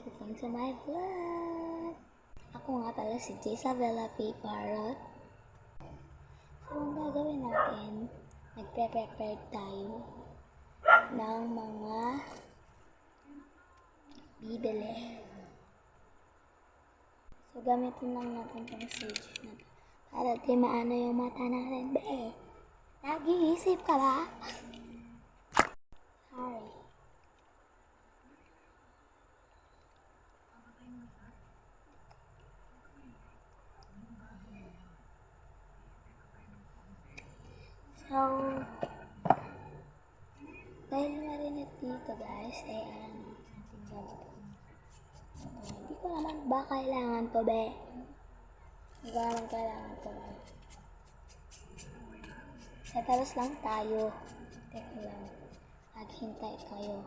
Welcome to my vlog! Ako nga pala si Jisabella P. Parrot. So, ang gagawin natin, nagpe-prepare tayo ng mga bibili. So, gamitin lang natin itong sage na to para di maano yung mata natin. Be, nag-iisip ka ba? Sorry. So, dahil marinit dito guys, ay hindi ko naman ba kailangan to, be? Hindi ko naman kailangan to, be. Setalos lang tayo. Teka lang. Naghintay kayo.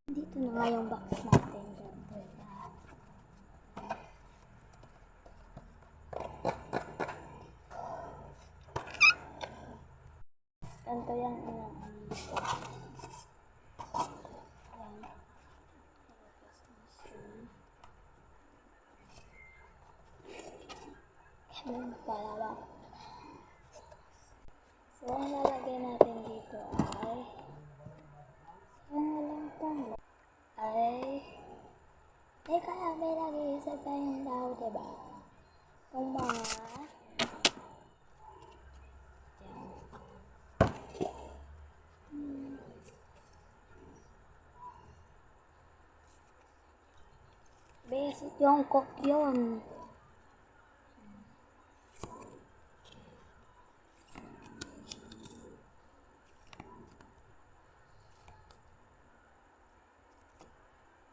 Dito na nga yung box natin. Ganito yung ganun pala ba? So, ang lalagay natin dito ay teka lang, may nag-iisip tayong tao, diba? Kung mga basic yung cook yun.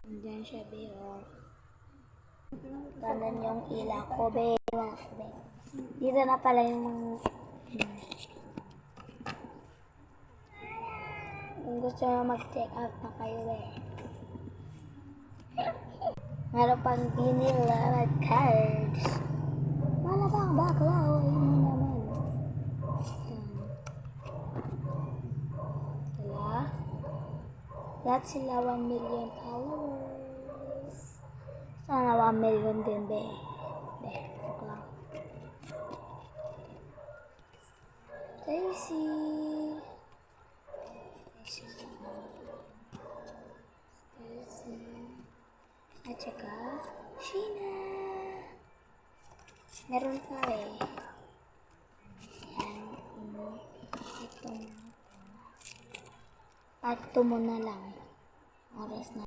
Diyan siya, be. Ganun yung ila ko, be. Dito na pala yung kung gusto nyo mag-check out na kayo, be. Meron pang vanilla na cards. Wala pang baklaw. Ayun mo naman. Diba? Lahat sila 1 million followers. Sana 1 million din, be. Be, baklaw. Stacy. At saka, Sheena. Meron pa eh. Yan. Ito na. Part 2 mo na lang. Oras na.